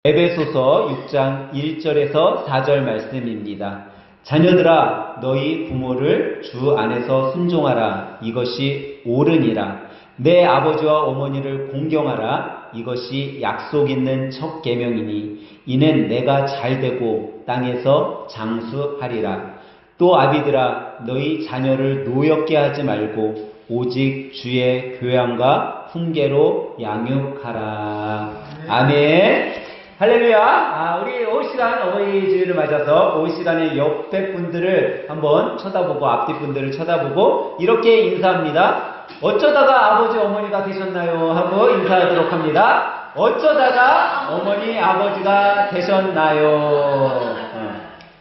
에베소서 6장 1절에서 4절 말씀입니다. 자녀들아 너희 부모를 주 안에서 순종하라. 이것이 옳으니라. 내 아버지와 어머니를 공경하라. 이것이 약속 있는 첫 계명이니 이는 내가 잘되고 땅에서 장수하리라. 또 아비들아 너희 자녀를 노엽게 하지 말고 오직 주의 교양과 훈계로 양육하라. 아멘. 할렐루야. 우리 올 시간 어버이 주일을 맞아서 올 시간에 옆에 분들을 한번 쳐다보고 앞뒤 분들을 쳐다보고 이렇게 인사합니다. 어쩌다가 아버지 어머니가 되셨나요? 하고 인사하도록 합니다. 어쩌다가 어머니 아버지가 되셨나요?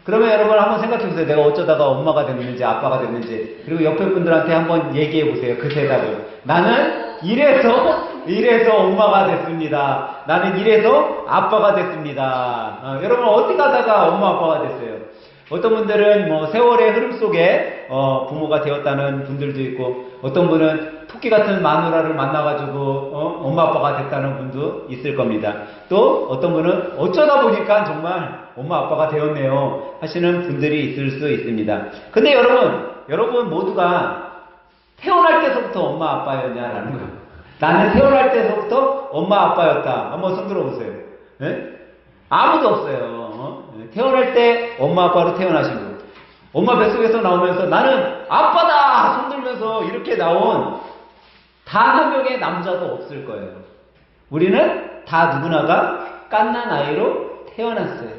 그러면 여러분 한번 생각해 보세요. 내가 어쩌다가 엄마가 됐는지 아빠가 됐는지. 그리고 옆에 분들한테 한번 얘기해 보세요. 그 대답을. 나는 이래서 엄마가 됐습니다. 나는 이래서 아빠가 됐습니다. 여러분 어떻게 하다가 엄마 아빠가 됐어요? 어떤 분들은 뭐 세월의 흐름 속에 부모가 되었다는 분들도 있고, 어떤 분은 토끼 같은 마누라를 만나가지고 엄마 아빠가 됐다는 분도 있을 겁니다. 또 어떤 분은 어쩌다 보니까 정말 엄마 아빠가 되었네요 하시는 분들이 있을 수 있습니다. 근데 여러분 모두가 태어날 때서부터 엄마 아빠였냐라는 거예요. 나는 태어날 때서부터 엄마 아빠였다. 한번 손 들어보세요. 네? 아무도 없어요. 태어날 때 엄마 아빠로 태어나신 분. 엄마 뱃속에서 나오면서 나는 아빠다! 손 들면서 이렇게 나온 단 한 명의 남자도 없을 거예요. 우리는 다 누구나가 갓난아이로 태어났어요.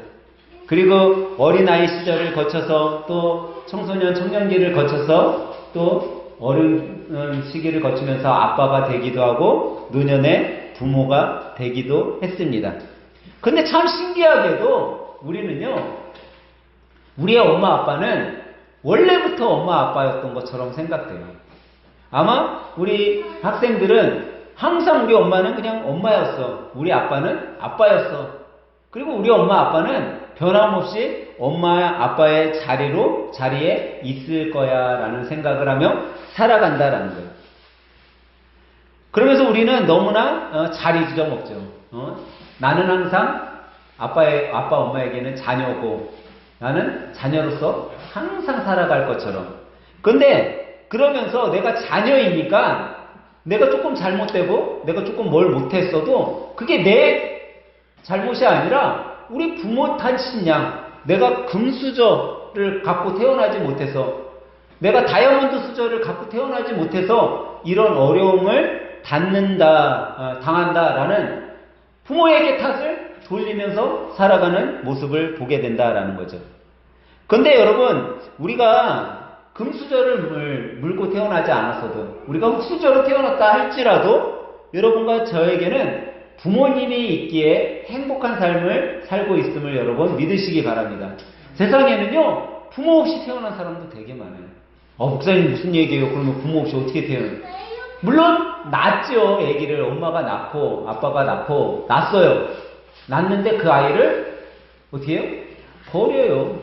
그리고 어린아이 시절을 거쳐서 또 청소년 청년기를 거쳐서 또 어른 시기를 거치면서 아빠가 되기도 하고 노년에 부모가 되기도 했습니다. 근데 참 신기하게도 우리는요, 우리의 엄마 아빠는 원래부터 엄마 아빠였던 것처럼 생각돼요. 아마 우리 학생들은 항상 우리 엄마는 그냥 엄마였어. 우리 아빠는 아빠였어. 그리고 우리 엄마 아빠는 변함없이 엄마 아빠의 자리에 있을 거야 라는 생각을 하며 살아간다라는 거예요. 그러면서 우리는 너무나 잘 잊어먹죠. 나는 항상 아빠 엄마에게는 자녀고 나는 자녀로서 항상 살아갈 것처럼. 근데 그러면서 내가 자녀이니까 내가 조금 잘못되고 내가 조금 뭘 못했어도 그게 내 잘못이 아니라 우리 부모 탓인 양, 내가 금수저를 갖고 태어나지 못해서, 내가 다이아몬드 수저를 갖고 태어나지 못해서 이런 어려움을 당한다라는 부모에게 탓을 돌리면서 살아가는 모습을 보게 된다라는 거죠. 근데 여러분, 우리가 금수저를 물고 태어나지 않았어도, 우리가 흙수저로 태어났다 할지라도 여러분과 저에게는 부모님이 있기에 행복한 삶을 살고 있음을 여러분 믿으시기 바랍니다. 세상에는요, 부모 없이 태어난 사람도 되게 많아요. 목사님 무슨 얘기예요? 그러면 부모 없이 어떻게 태어나요? 물론 낳았죠. 아기를 엄마가 낳고 아빠가 낳았어요. 낳는데 그 아이를 어떻게 해요? 버려요.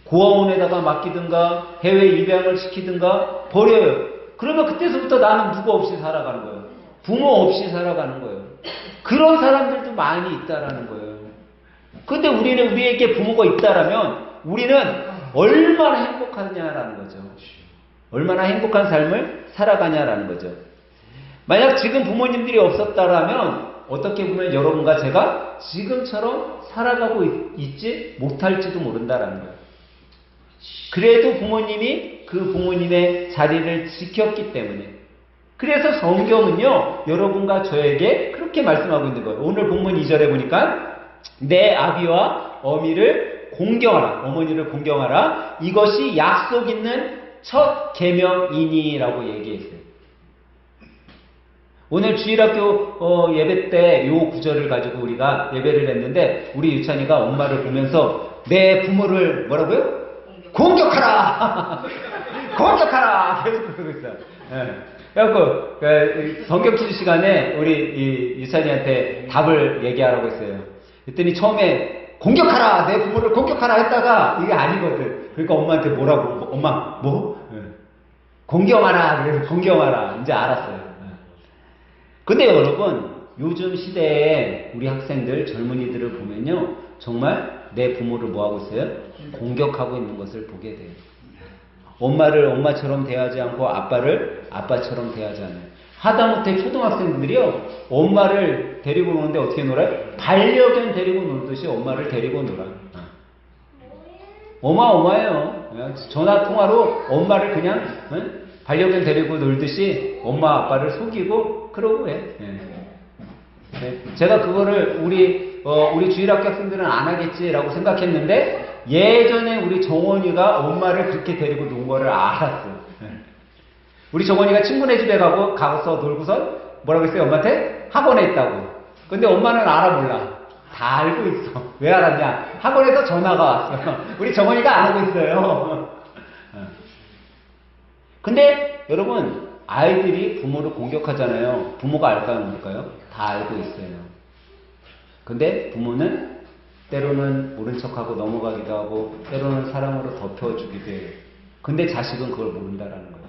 고아원에다가 맡기든가 해외 입양을 시키든가 버려요. 그러면 그때서부터 나는 누구 없이 살아가는 거예요. 부모 없이 살아가는 거예요. 그런 사람들도 많이 있다라는 거예요. 근데 우리에게 부모가 있다라면 우리는 얼마나 행복하냐라는 거죠. 얼마나 행복한 삶을 살아가냐라는 거죠. 만약 지금 부모님들이 없었다라면 어떻게 보면 여러분과 제가 지금처럼 살아가고 있지 못할지도 모른다라는 거예요. 그래도 부모님이 그 부모님의 자리를 지켰기 때문에. 그래서 성경은요, 여러분과 저에게 그렇게 말씀하고 있는 거예요. 오늘 본문 2절에 보니까 내 아비와 어미를 공경하라. 어머니를 공경하라. 이것이 약속 있는 첫 계명이니라고 얘기했어요. 오늘 주일학교 예배 때 요 구절을 가지고 우리가 예배를 했는데 우리 유찬이가 엄마를 보면서 내 부모를 뭐라고요? 공격하라! 공격하라! 계속 그러고 있어요. 그래갖고 성경 퀴즈 시간에 우리 유찬이한테 답을 얘기하라고 했어요. 그랬더니 처음에 공격하라! 내 부모를 공격하라! 했다가 이게 아니거든. 그러니까 엄마한테 뭐라고? 엄마 뭐? 공경하라! 그래서 공경하라. 이제 알았어요. 근데 여러분 요즘 시대에 우리 학생들, 젊은이들을 보면요. 정말 내 부모를 뭐하고 있어요? 공격하고 있는 것을 보게 돼요. 엄마를 엄마처럼 대하지 않고 아빠를 아빠처럼 대하지 않아요. 하다못해 초등학생들이요. 엄마를 데리고 노는데 어떻게 놀아요? 반려견 데리고 놀듯이 엄마를 데리고 놀아. 어마어마해요. 전화통화로 엄마를 그냥 반려견 데리고 놀듯이 엄마 아빠를 속이고 그러고 해. 제가 그거를 우리 주일학교 학생들은 안 하겠지라고 생각했는데 예전에 우리 정원이가 엄마를 그렇게 데리고 논 거를 알았어요. 우리 정원이가 친구네 집에 가서 놀고서 뭐라고 했어요? 엄마한테? 학원에 있다고. 근데 엄마는 알아 몰라. 다 알고 있어. 왜 알았냐? 학원에서 전화가 왔어. 우리 정원이가 안 하고 있어요. 근데 여러분 아이들이 부모를 공격하잖아요. 부모가 알까요? 모를까요? 다 알고 있어요. 근데 부모는 때로는 모른 척하고 넘어가기도 하고 때로는 사랑으로 덮여주기도 해요. 근데 자식은 그걸 모른다라는 거예요.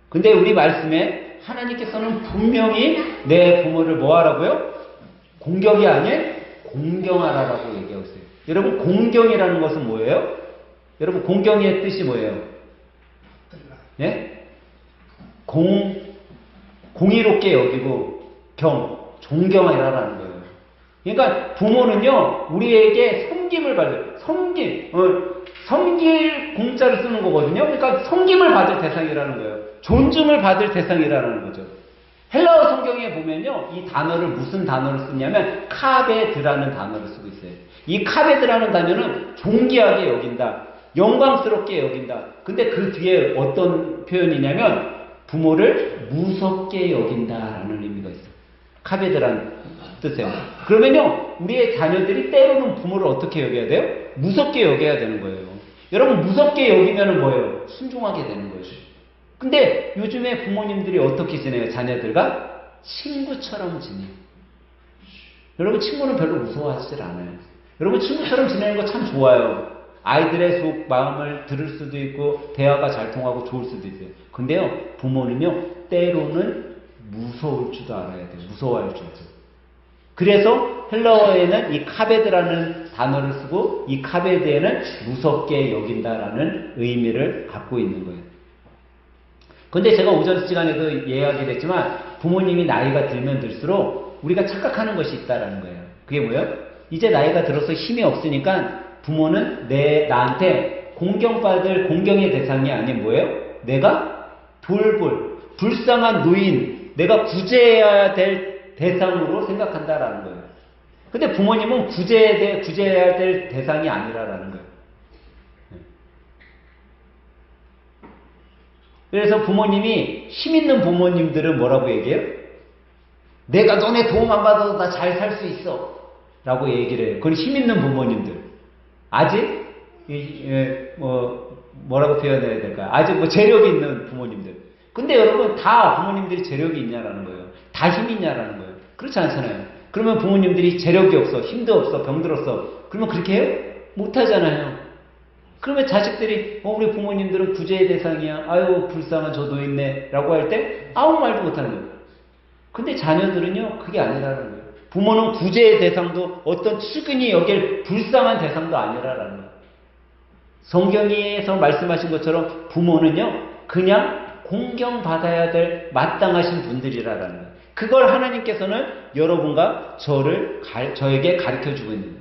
근데 우리 말씀에 하나님께서는 분명히 내 부모를 뭐 하라고요? 공격이 아닌 공경하라라고 얘기하고 있어요. 여러분 공경이라는 것은 뭐예요? 여러분 공경의 뜻이 뭐예요? 예? 공의롭게 여기고 존경하라라는 거예요. 그러니까 부모는요 우리에게 섬길 공짜를 쓰는 거거든요. 그러니까 섬김을 받을 대상이라는 거예요. 존중을 받을 대상이라는 거죠. 헬라어 성경에 보면요 이 단어를 무슨 단어를 쓰냐면 카베드라는 단어를 쓰고 있어요. 이 카베드라는 단어는 존귀하게 여긴다, 영광스럽게 여긴다. 근데 그 뒤에 어떤 표현이냐면 부모를 무섭게 여긴다라는 의미가 있어요. 카베드라는 뜻이에요. 그러면요 우리의 자녀들이 때로는 부모를 어떻게 여겨야 돼요? 무섭게 여겨야 되는 거예요. 여러분 무섭게 여기면 뭐예요? 순종하게 되는 거죠. 근데 요즘에 부모님들이 어떻게 지내요? 자녀들과 친구처럼 지내요. 여러분 친구는 별로 무서워하지 않아요. 여러분 친구처럼 지내는 거 참 좋아요. 아이들의 속 마음을 들을 수도 있고 대화가 잘 통하고 좋을 수도 있어요. 근데요 부모는요 때로는 무서울 줄도 알아야 돼요. 무서워할 줄도. 그래서 헬라어에는 이 카베드라는 단어를 쓰고 이 카베드에는 무섭게 여긴다라는 의미를 갖고 있는 거예요. 근데 제가 오전 시간에도 이야기를 했지만 부모님이 나이가 들면 들수록 우리가 착각하는 것이 있다라는 거예요. 그게 뭐예요? 이제 나이가 들어서 힘이 없으니까 부모는 나한테 공경받을 공경의 대상이 아닌 뭐예요? 내가 돌볼, 불쌍한 노인, 내가 구제해야 될 대상으로 생각한다라는 거예요. 근데 부모님은 구제해야 될 대상이 아니라라는 거예요. 그래서 부모님이 힘 있는 부모님들은 뭐라고 얘기해요? 내가 너네 도움 안 받아도 나 잘 살 수 있어 라고 얘기를 해요. 그건 힘 있는 부모님들. 아직 뭐라고 표현해야 될까요? 아직 재력이 있는 부모님들. 근데 여러분 다 부모님들이 재력이 있냐라는 거예요. 다 힘이 있냐라는 거예요. 그렇지 않잖아요. 그러면 부모님들이 재력이 없어, 힘도 없어, 병들었어. 그러면 그렇게 해요? 못하잖아요. 그러면 자식들이 우리 부모님들은 구제의 대상이야. 아유 불쌍한 저 노인네 라고 할 때 아무 말도 못하는 거예요. 근데 자녀들은요 그게 아니라는 거예요. 부모는 구제의 대상도 어떤 측은히 여길 불쌍한 대상도 아니라는 거예요. 성경에서 말씀하신 것처럼 부모는요 그냥 공경받아야 될 마땅하신 분들이라는 거예요. 그걸 하나님께서는 여러분과 저에게 가르쳐주고 있는 거예요.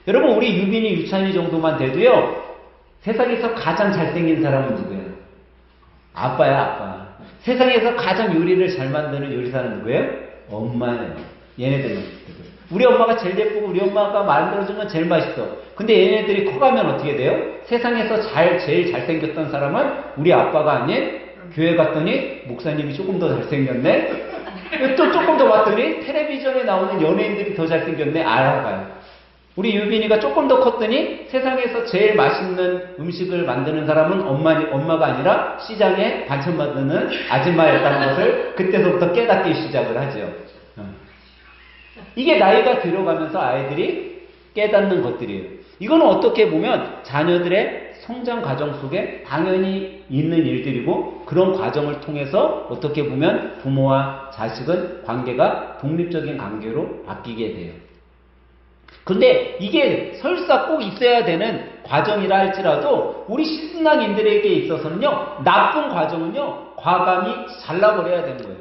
여러분 우리 유빈이 유찬이 정도만 돼도요 세상에서 가장 잘생긴 사람은 누구예요? 아빠야 아빠. 세상에서 가장 요리를 잘 만드는 요리사는 누구예요? 엄마예요. 얘네들은 우리 엄마가 제일 예쁘고 우리 엄마가 만들어준 건 제일 맛있어. 근데 얘네들이 커가면 어떻게 돼요? 세상에서 제일 잘생겼던 사람은 우리 아빠가 아닌 교회 갔더니 목사님이 조금 더 잘생겼네. 또 조금 더 봤더니 텔레비전에 나오는 연예인들이 더 잘생겼네. 알아가요. 우리 유빈이가 조금 더 컸더니 세상에서 제일 맛있는 음식을 만드는 사람은 엄마가 아니라 시장에 반찬 만드는 아줌마였다는 것을 그때서부터 깨닫기 시작을 하죠. 이게 나이가 들어가면서 아이들이 깨닫는 것들이에요. 이거는 어떻게 보면 자녀들의 성장 과정 속에 당연히 있는 일들이고 그런 과정을 통해서 어떻게 보면 부모와 자식은 관계가 독립적인 관계로 바뀌게 돼요. 근데 이게 설사 꼭 있어야 되는 과정이라 할지라도 우리 신앙인들에게 있어서는요, 나쁜 과정은요, 과감히 잘라버려야 되는 거예요.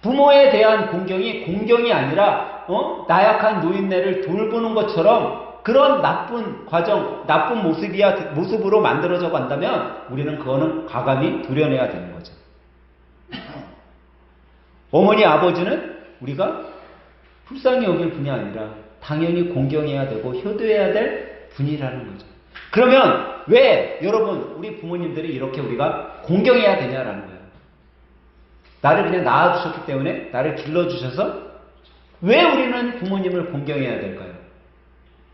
부모에 대한 공경이 아니라 나약한 노인네를 돌보는 것처럼 그런 나쁜 과정, 나쁜 모습으로 만들어져 간다면 우리는 그거는 과감히 도려내야 되는 거죠. 어머니, 아버지는 우리가 불쌍히 여길 분이 아니라 당연히 공경해야 되고 효도해야 될 분이라는 거죠. 그러면 왜 여러분 우리 부모님들이 이렇게 우리가 공경해야 되냐라는 거예요. 나를 그냥 낳아주셨기 때문에, 나를 길러주셔서 왜 우리는 부모님을 공경해야 될까요?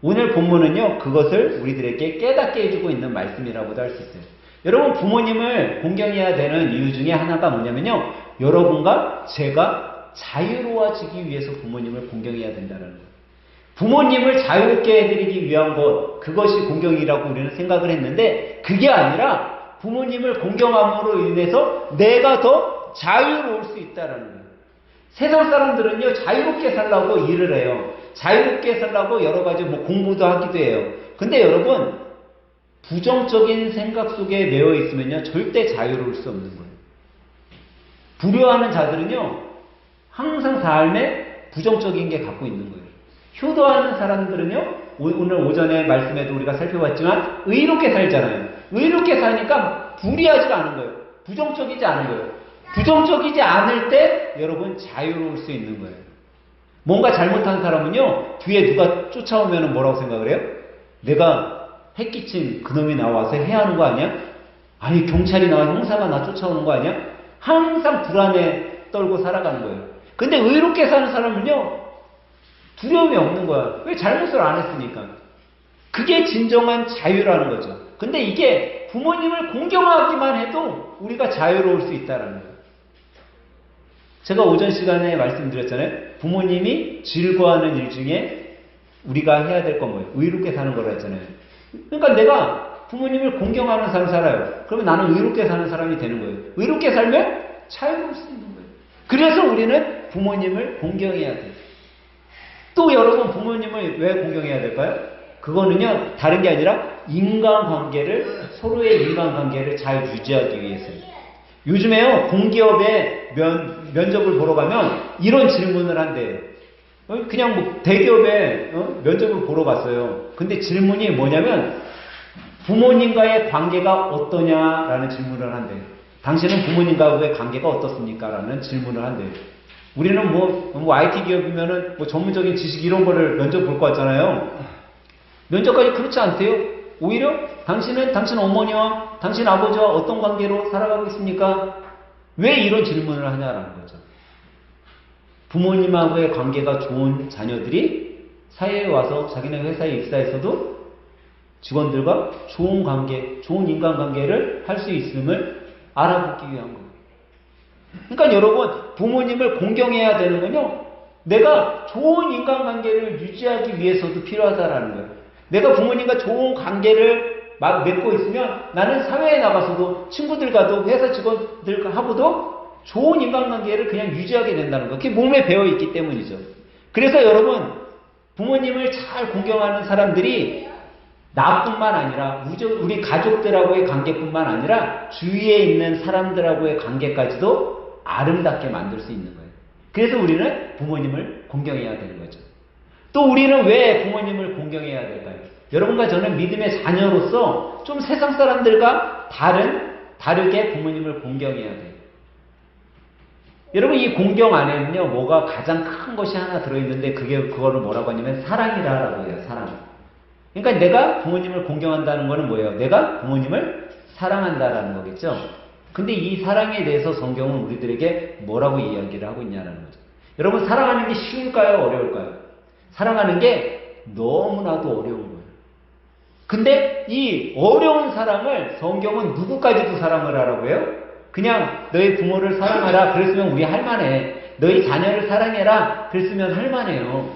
오늘 본문은요, 그것을 우리들에게 깨닫게 해주고 있는 말씀이라고도 할 수 있어요. 여러분, 부모님을 공경해야 되는 이유 중에 하나가 뭐냐면요, 여러분과 제가 자유로워지기 위해서 부모님을 공경해야 된다는 거예요. 부모님을 자유롭게 해드리기 위한 것, 그것이 공경이라고 우리는 생각을 했는데, 그게 아니라 부모님을 공경함으로 인해서 내가 더 자유로울 수 있다는 거예요. 세상 사람들은요, 자유롭게 살라고 일을 해요. 자유롭게 살라고 여러 가지 공부도 하기도 해요. 근데 여러분, 부정적인 생각 속에 매여 있으면요, 절대 자유로울 수 없는 거예요. 불효하는 자들은요, 항상 삶에 부정적인 게 갖고 있는 거예요. 효도하는 사람들은요, 오늘 오전에 말씀에도 우리가 살펴봤지만, 의롭게 살잖아요. 의롭게 사니까 불의하지가 않은 거예요. 부정적이지 않은 거예요. 부정적이지 않을 때 여러분 자유로울 수 있는 거예요. 뭔가 잘못한 사람은요, 뒤에 누가 쫓아오면 뭐라고 생각을 해요? 내가 해끼친 그놈이 나와서 해야 하는 거 아니야? 아니, 경찰이 나와, 형사가 나 쫓아오는 거 아니야? 항상 불안에 떨고 살아가는 거예요. 근데 의롭게 사는 사람은요, 두려움이 없는 거야. 왜? 잘못을 안 했으니까. 그게 진정한 자유라는 거죠. 근데 이게 부모님을 공경하기만 해도 우리가 자유로울 수 있다는 거예요. 제가 오전 시간에 말씀드렸잖아요. 부모님이 즐거워하는 일 중에 우리가 해야 될 건 뭐예요? 의롭게 사는 거라 했잖아요. 그러니까 내가 부모님을 공경하는 삶 살아요. 그러면 나는 의롭게 사는 사람이 되는 거예요. 의롭게 살면 자유로울 수 있는 거예요. 그래서 우리는 부모님을 공경해야 돼요. 또 여러분, 부모님을 왜 공경해야 될까요? 그거는요, 다른 게 아니라 서로의 인간관계를 잘 유지하기 위해서요. 요즘에요, 공기업에 면접을 보러 가면 이런 질문을 한대요. 그냥 대기업에 면접을 보러 갔어요. 근데 질문이 뭐냐면, 부모님과의 관계가 어떠냐라는 질문을 한대요. 당신은 부모님과의 관계가 어떻습니까? 라는 질문을 한대요. 우리는 IT 기업이면은 전문적인 지식 이런 거를 면접 볼 거 같잖아요. 면접까지 그렇지 않대요. 오히려 당신은 당신 어머니와 당신 아버지와 어떤 관계로 살아가고 있습니까? 왜 이런 질문을 하냐라는 거죠. 부모님하고의 관계가 좋은 자녀들이 사회에 와서 자기네 회사에 입사해서도 직원들과 좋은 관계, 좋은 인간관계를 할 수 있음을 알아보기 위한 거예요. 그러니까 여러분, 부모님을 공경해야 되는 건요, 내가 좋은 인간관계를 유지하기 위해서도 필요하다라는 거예요. 내가 부모님과 좋은 관계를 맺고 있으면 나는 사회에 나가서도 친구들과도 회사 직원들하고도 좋은 인간관계를 그냥 유지하게 된다는 거예요. 그게 몸에 배어있기 때문이죠. 그래서 여러분, 부모님을 잘 공경하는 사람들이 나뿐만 아니라 우리 가족들하고의 관계뿐만 아니라 주위에 있는 사람들하고의 관계까지도 아름답게 만들 수 있는 거예요. 그래서 우리는 부모님을 공경해야 되는 거죠. 또 우리는 왜 부모님을 공경해야 될까요? 여러분과 저는 믿음의 자녀로서 좀 세상 사람들과 다르게 부모님을 공경해야 돼요. 여러분, 이 공경 안에는요, 뭐가 가장 큰 것이 하나 들어있는데 그거를 뭐라고 하냐면 사랑이라고 해요. 사랑. 그러니까 내가 부모님을 공경한다는 거는 뭐예요? 내가 부모님을 사랑한다라는 거겠죠. 근데 이 사랑에 대해서 성경은 우리들에게 뭐라고 이야기를 하고 있냐는 거죠. 여러분, 사랑하는 게 쉬울까요? 어려울까요? 사랑하는 게 너무나도 어려운 거예요. 근데 이 어려운 사랑을 성경은 누구까지도 사랑을 하라고 해요? 그냥 너희 부모를 사랑하라 그랬으면 우리 할만해. 너희 자녀를 사랑해라 그랬으면 할만해요.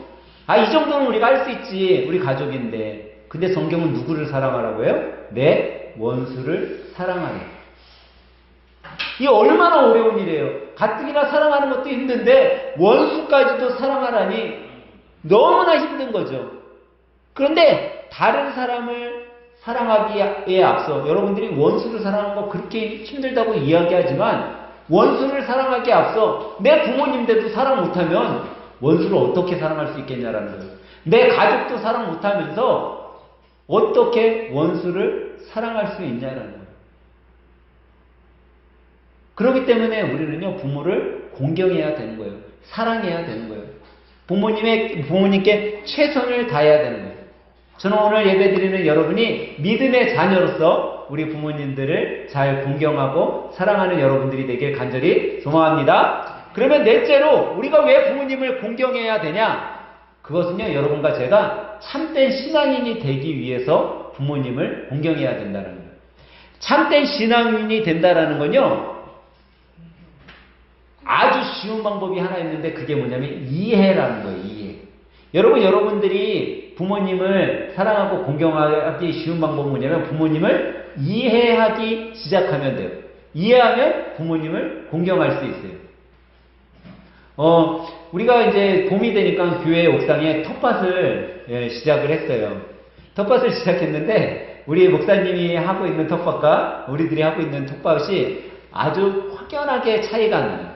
이 정도는 우리가 할 수 있지. 우리 가족인데. 근데 성경은 누구를 사랑하라고 해요? 내 원수를 사랑하래. 이 얼마나 어려운 일이에요. 가뜩이나 사랑하는 것도 힘든데 원수까지도 사랑하라니 너무나 힘든 거죠. 그런데 다른 사람을 사랑하기에 앞서 여러분들이 원수를 사랑하는 거 그렇게 힘들다고 이야기하지만 원수를 사랑하기에 앞서 내 부모님들도 사랑 못하면 원수를 어떻게 사랑할 수 있겠냐라는 거예요. 내 가족도 사랑 못하면서 어떻게 원수를 사랑할 수 있냐라는 거예요. 그렇기 때문에 우리는요, 부모를 공경해야 되는 거예요. 사랑해야 되는 거예요. 부모님께 최선을 다해야 되는 거예요. 저는 오늘 예배드리는 여러분이 믿음의 자녀로서 우리 부모님들을 잘 공경하고 사랑하는 여러분들이 되길 간절히 소망합니다. 그러면 넷째로 우리가 왜 부모님을 공경해야 되냐? 그것은요, 여러분과 제가 참된 신앙인이 되기 위해서 부모님을 공경해야 된다는 거예요. 참된 신앙인이 된다라는 건요, 아주 쉬운 방법이 하나 있는데 그게 뭐냐면 이해라는 거예요. 이해. 여러분들이 부모님을 사랑하고 공경하기 쉬운 방법은 뭐냐면 부모님을 이해하기 시작하면 돼요. 이해하면 부모님을 공경할 수 있어요. 우리가 이제 봄이 되니까 교회 옥상에 텃밭을 시작을 했어요. 텃밭을 시작했는데 우리 목사님이 하고 있는 텃밭과 우리들이 하고 있는 텃밭이 아주 확연하게 차이가 나요.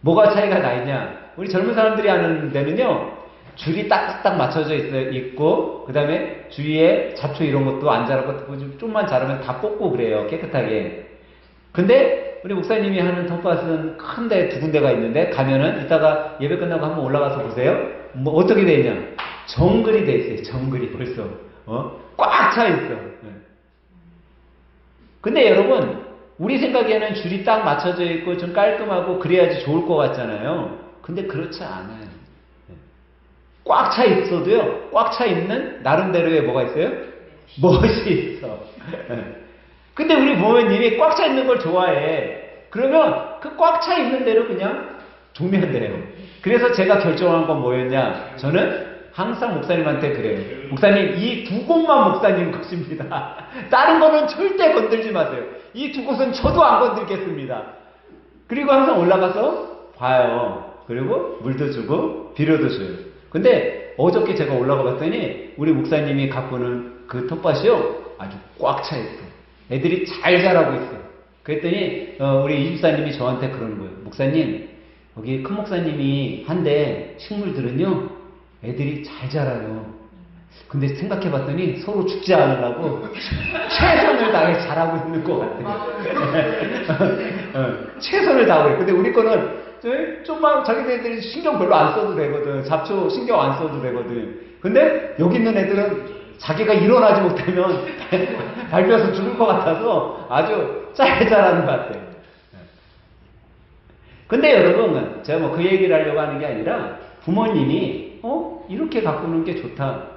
뭐가 차이가 나있냐? 우리 젊은 사람들이 하는 데는요, 줄이 딱딱 맞춰져 있고, 그 다음에 주위에 잡초 이런 것도 안 자라고, 좀만 자라면 다 뽑고 그래요. 깨끗하게. 근데, 우리 목사님이 하는 텃밭은 큰데 두 군데가 있는데, 가면은, 이따가 예배 끝나고 한번 올라가서 보세요. 뭐, 어떻게 돼 있냐? 정글이 돼 있어요. 정글이 벌써. 꽉 차 있어. 근데 여러분, 우리 생각에는 줄이 딱 맞춰져 있고 좀 깔끔하고 그래야지 좋을 것 같잖아요. 근데 그렇지 않아요. 꽉 차 있어도요, 꽉 차 있는 나름대로의 뭐가 있어요? 멋이 있어. 근데 우리 부모님이 꽉 차 있는 걸 좋아해. 그러면 그 꽉 차 있는 대로 그냥 두면 돼요. 그래서 제가 결정한 건 뭐였냐? 저는 항상 목사님한테 그래요. 목사님, 이 두 곳만 목사님 것입니다. 다른 거는 절대 건들지 마세요. 이 두 곳은 저도 안 건들겠습니다. 그리고 항상 올라가서 봐요. 그리고 물도 주고 비료도 줘요. 근데 어저께 제가 올라가 봤더니 우리 목사님이 갖고 오는 그 텃밭이요, 아주 꽉 차 있어. 애들이 잘 자라고 있어. 그랬더니 우리 이집사님이 저한테 그러는 거예요. 목사님, 여기 큰 목사님이 한데 식물들은요, 애들이 잘 자라요. 근데 생각해봤더니 서로 죽지 않으려고 최선을 다해 잘하고 있는 것 같아요. 최선을 다하고 그래. 근데 우리 거는 좀만 자기네들이 신경 별로 안 써도 되거든. 잡초 신경 안 써도 되거든. 근데 여기 있는 애들은 자기가 일어나지 못하면 밟혀서 죽을 것 같아서 아주 잘 자라는 것 같아요. 근데 여러분, 제가 뭐 그 얘기를 하려고 하는 게 아니라 부모님이 이렇게 가꾸는 게 좋다.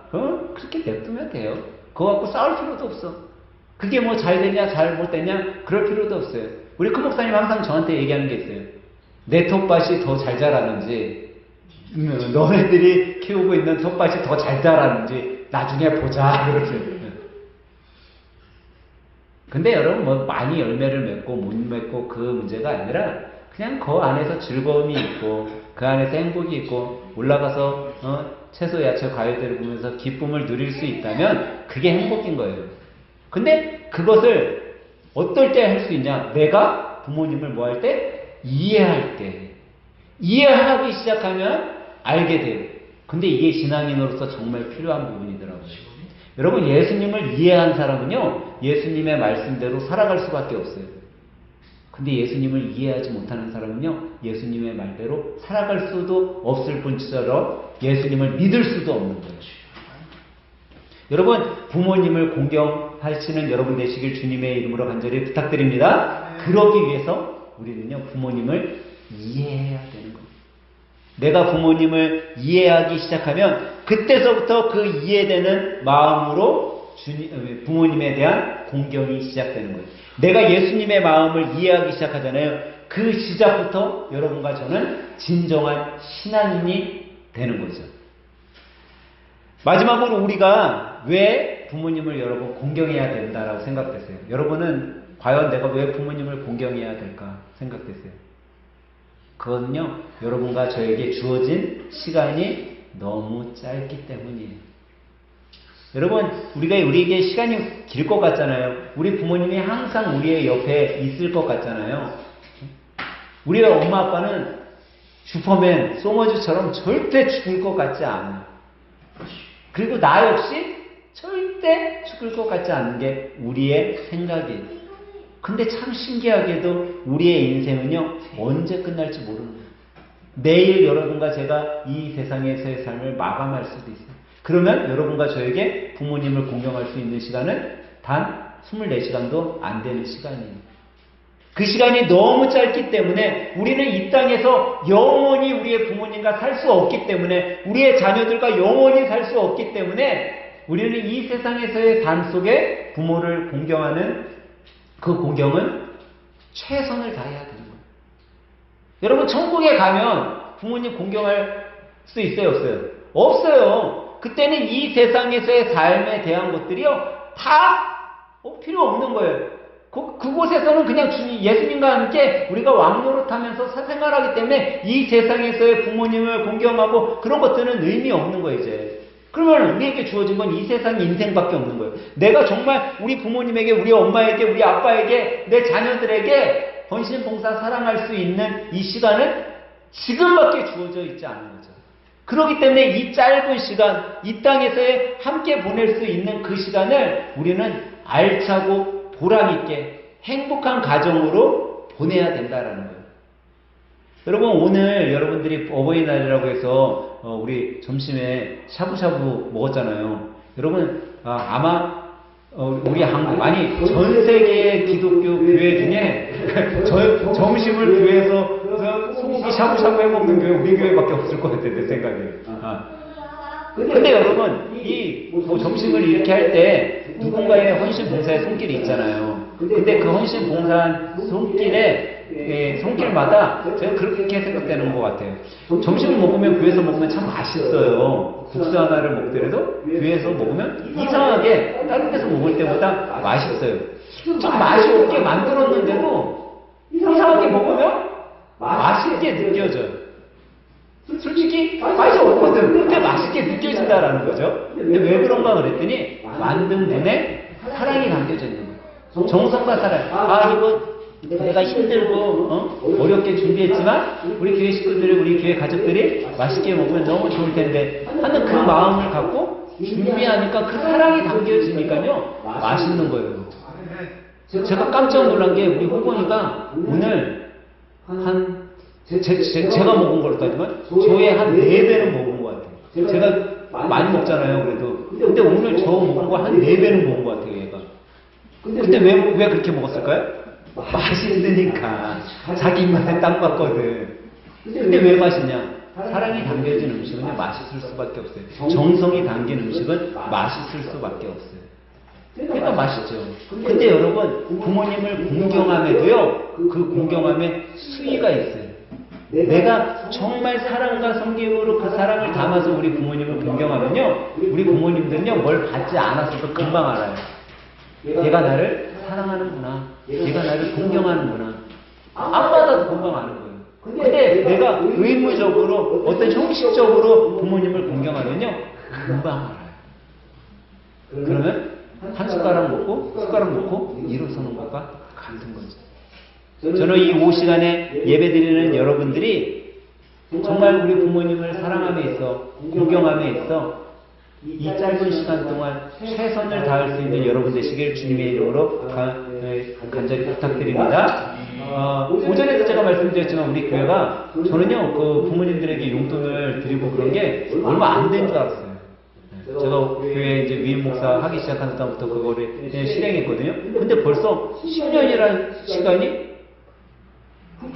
그렇게 냅두면 돼요. 그거 갖고 싸울 필요도 없어. 그게 뭐 잘 되냐 잘 되냐 그럴 필요도 없어요. 우리 큰 목사님 항상 저한테 얘기하는 게 있어요. 내 텃밭이 더 잘 자라는지 너네들이 키우고 있는 텃밭이 더 잘 자라는지 나중에 보자 그러세요. 근데 여러분, 뭐 많이 열매를 맺고 못 맺고 그 문제가 아니라 그냥 그 안에서 즐거움이 있고 그 안에서 행복이 있고 올라가서 채소, 야채, 과일들을 보면서 기쁨을 누릴 수 있다면 그게 행복인 거예요. 근데 그것을 어떨 때 할 수 있냐? 내가 부모님을 뭐 할 때? 이해할 때. 이해하기 시작하면 알게 돼요. 근데 이게 신앙인으로서 정말 필요한 부분이더라고요. 여러분, 예수님을 이해한 사람은요, 예수님의 말씀대로 살아갈 수밖에 없어요. 근데 예수님을 이해하지 못하는 사람은요, 예수님의 말대로 살아갈 수도 없을 뿐처럼 예수님을 믿을 수도 없는 거예요. 여러분, 부모님을 공경하시는 여러분 되시길 주님의 이름으로 간절히 부탁드립니다. 그러기 위해서 우리는요, 부모님을 이해해야 되는 거예요. 내가 부모님을 이해하기 시작하면 그때서부터 그 이해되는 마음으로 부모님에 대한 공경이 시작되는 거예요. 내가 예수님의 마음을 이해하기 시작하잖아요. 그 시작부터 여러분과 저는 진정한 신앙인이 되는 거죠. 마지막으로 우리가 왜 부모님을 여러분 공경해야 된다라고 생각되세요? 여러분은 과연 내가 왜 부모님을 공경해야 될까 생각되세요? 그거는요, 여러분과 저에게 주어진 시간이 너무 짧기 때문이에요. 여러분, 우리에게 시간이 길 것 같잖아요. 우리 부모님이 항상 우리의 옆에 있을 것 같잖아요. 우리의 엄마 아빠는 슈퍼맨, 소머즈처럼 절대 죽을 것 같지 않아요. 그리고 나 역시 절대 죽을 것 같지 않은 게 우리의 생각이에요. 근데 참 신기하게도 우리의 인생은요, 언제 끝날지 모르는 거예요. 내일 여러분과 제가 이 세상에서의 삶을 마감할 수도 있어요. 그러면 여러분과 저에게 부모님을 공경할 수 있는 시간은 단 24시간도 안 되는 시간이에요. 그 시간이 너무 짧기 때문에 우리는 이 땅에서 영원히 우리의 부모님과 살 수 없기 때문에, 우리의 자녀들과 영원히 살 수 없기 때문에 우리는 이 세상에서의 삶 속에 부모를 공경하는 그 공경은 최선을 다해야 되는 거예요. 여러분, 천국에 가면 부모님 공경할 수 있어요, 없어요? 없어요. 그때는 이 세상에서의 삶에 대한 것들이요, 다 필요 없는 거예요. 그곳에서는 그냥 예수님과 함께 우리가 왕노릇하면서 생활하기 때문에 이 세상에서의 부모님을 공경하고 그런 것들은 의미 없는 거예요, 이제. 그러면 우리에게 주어진 건 이 세상 인생밖에 없는 거예요. 내가 정말 우리 부모님에게, 우리 엄마에게, 우리 아빠에게, 내 자녀들에게 헌신봉사 사랑할 수 있는 이 시간은 지금밖에 주어져 있지 않은 거죠. 그렇기 때문에 이 짧은 시간, 이 땅에서의 함께 보낼 수 있는 그 시간을 우리는 알차고 보람있게 행복한 가정으로 보내야 된다라는 거예요. 여러분, 오늘 여러분들이 어버이날이라고 해서 우리 점심에 샤브샤브 먹었잖아요. 여러분, 아마 우리 한국, 아니 전 세계의 기독교 교회 중에 점심을 교회에서 소고기 샤브샤브 해먹는 교회 우리 교회밖에 없을 것 같아요, 내 생각에. 근데 여러분, 이 점심을 이렇게 할 때 누군가의 헌신 봉사의 손길이 있잖아요. 근데 그 헌신 봉사한 손길마다 제가 그렇게 생각되는 것 같아요. 점심을 먹으면 교회에서 먹으면 참 맛있어요. 국수 하나를 먹더라도 교회에서 먹으면 이상하게 다른 데서 먹을 때보다 맛있어요. 좀 맛이 없게 만들었는데도 이상하게 먹으면 맛있게 느껴져요. 솔직히 맛이 없거든. 근데 맛있게 느껴진다라는 거죠. 근데 왜 그런가 그랬더니 만든 분의 사랑이 담겨져 있는 거예요. 정성과 사랑. 이거 내가 힘들고 어렵게 준비했지만 우리 교회 식구들이, 우리 교회 가족들이 맛있게 먹으면 너무 좋을 텐데 하는 그 마음을 갖고 준비하니까 그 사랑이 담겨지니까요, 맛있는 거예요. 제가 깜짝 놀란 게 우리 호건이가 오늘 제가 먹은 걸로 따지면 저의 한 4배는 먹은 것 같아요. 제가 많이 먹잖아요, 그래도. 근데 오늘 저 먹은 거 한 4배는 먹은 것 같아요, 얘가. 근데 왜 그렇게 먹었을까요? 맛있으니까. 자기 입맛에 딱 맞거든. 근데 왜 맛있냐? 사랑이 담겨진 음식은 맛있을 수밖에 없어요. 정성이 담긴 음식은 맛있을 수밖에 없어요. 그러니까 맛있죠. 근데 여러분, 부모님을 공경함에도요, 그 공경함에 수위가 있어요. 내가 정말 사랑과 섬김으로 그 사랑을 담아서 우리 부모님을 공경하면요, 우리 부모님들은요, 뭘 받지 않았어도 금방 알아요. 얘가 나를 사랑하는구나. 얘가 나를 공경하는구나. 안 받아도 금방 아는 거예요. 근데 내가 의무적으로, 어떤 형식적으로 부모님을 공경하면요, 금방 알아요. 그러면 한 숟가락 먹고 일어서는 것과 같은 거죠. 저는 이 5시간에 예배드리는 여러분들이 정말 우리 부모님을 사랑함에 있어, 공경함에 있어 이 짧은 시간 동안 최선을 다할 수 있는 여러분 되시길 주님의 이름으로 간절히 부탁드립니다. 오전에도 제가 말씀드렸지만 우리 교회가, 저는요, 그 부모님들에게 용돈을 드리고 그런 게 얼마 안 된 줄 알았어요. 제가 교회 이제 위임 목사 하기 시작한 다음부터 그거를 실행했거든요. 근데 벌써 10년이라는 시간이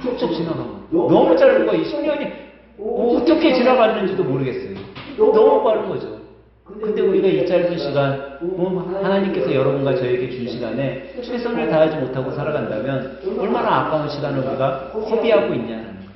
훌쩍 지나간 거예요. 너무 짧은 거예요. 10년이 어떻게 지나갔는지도 모르겠어요. 너무 빠른 거죠. 근데 우리가 이 짧은 시간, 하나님께서 여러분과 저에게 준 시간에 최선을 다하지 못하고 살아간다면 얼마나 아까운 시간을 우리가 허비하고 있냐는 거예요.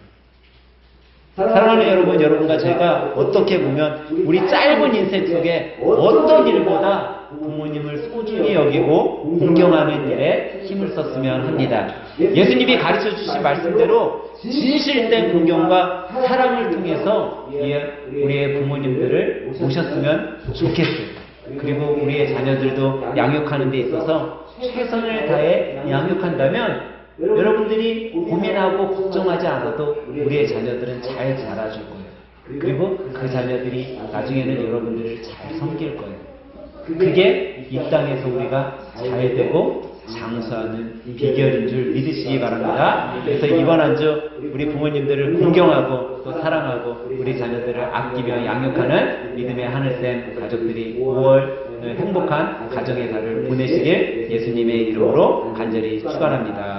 사랑하는 여러분, 여러분과 제가 어떻게 보면 우리 짧은 인생 속에 어떤 일보다 부모님을 소중히 여기고 존경하는 일에 힘을 썼으면 합니다. 예수님이 가르쳐 주신 말씀대로 진실된 공경과 사랑을 통해서 우리의 부모님들을 모셨으면 좋겠어요. 그리고 우리의 자녀들도 양육하는 데 있어서 최선을 다해 양육한다면 여러분들이 고민하고 걱정하지 않아도 우리의 자녀들은 잘 자라줄 거예요. 그리고 그 자녀들이 나중에는 여러분들을 잘 섬길 거예요. 그게 이 땅에서 우리가 잘 되고 장수하는 비결인 줄 믿으시기 바랍니다. 그래서 이번 한 주 우리 부모님들을 존경하고 또 사랑하고 우리 자녀들을 아끼며 양육하는 믿음의 하늘샘 가족들이 5월 행복한 가정의 달을 보내시길 예수님의 이름으로 간절히 축원합니다.